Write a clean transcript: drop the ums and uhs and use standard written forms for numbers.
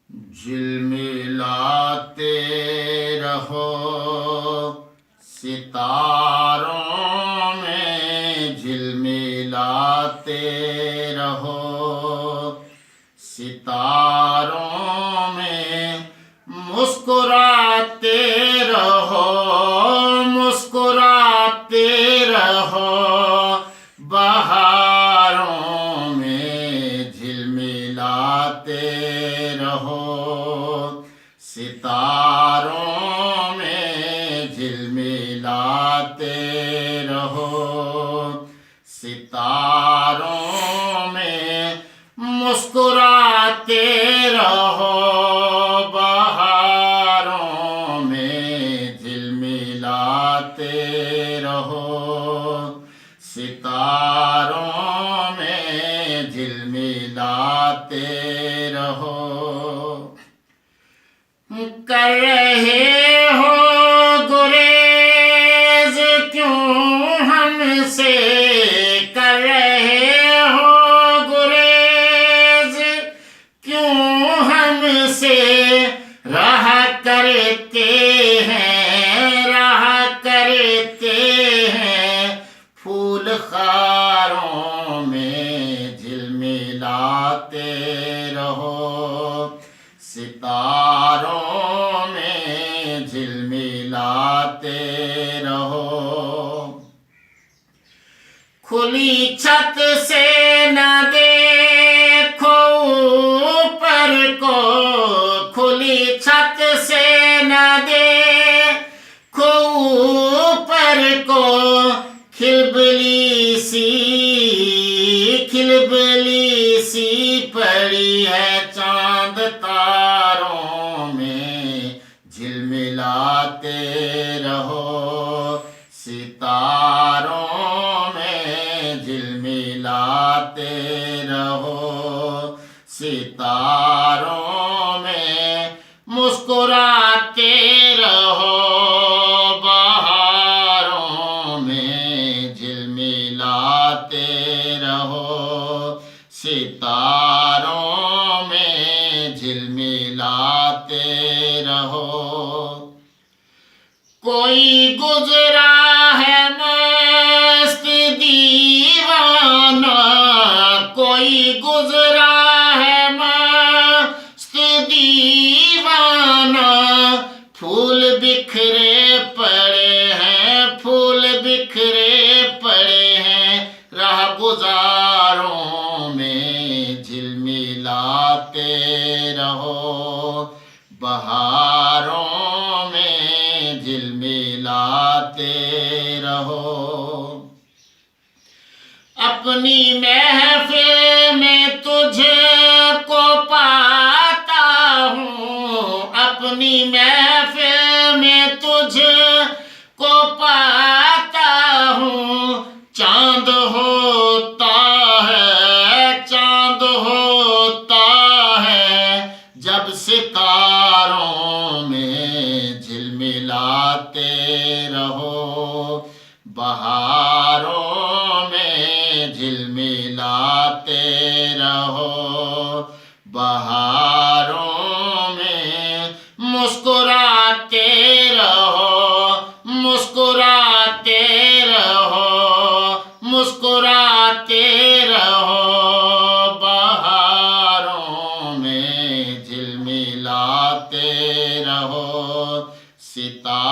झिलमिलाते रहो सितारों में, झिलमिलाते रहो सितारों में, मुस्कुराते रहो, मुस्कुराते रहो बहारों में, झिलमिलाते रहो सितारों में, झिलमिलाते रहो सितारों में, मुस्कुराते रहो बहारों में, झिलमिलाते रहो सितारों में, झिलमिलाते रहो। कर रहे हो गुरेज क्यों हमसे, कर रहे हो गुरेज क्यों हमसे, रहा करते हैं, रहा करते हैं फूल खारों में, झिलमिलाते रहो सितारों में, झिलमिलाते रहो। खुली छत से न देखो ऊपर को, खुली छत से न देखो ऊपर को, खिलबिली सी, खिलबिली सी पड़ी है चांद तारों में, झिलमिलाते रहो सितारों में, झिलमिलाते रहो सितारों में, मुस्कुराते रहो बहारों में, झिलमिलाते रहो सितारों में, झिलमिलाते रहो। कोई गुजरा है मस्त दीवाना, कोई गुजरा है मस्त दीवाना, फूल बिखरे पड़े हैं, फूल बिखरे पड़े हैं राह गुजारों में, झिलमिलाते रहो बहारों में, झिलमिलाते रहो। अपनी महफिल में तुझको पाता हूँ, अपनी महफिल में तुझको पाता हूँ, चांद होता है, चांद होता है जब सितारों में, झिलमिलाते रहो बहारों में, झिलमिलाते रहो बहारों में, मुस्कुराते रहो, मुस्कुराते रहो, मुस्कुराते रहो बहारों में, झिलमिलाते रहो सितारों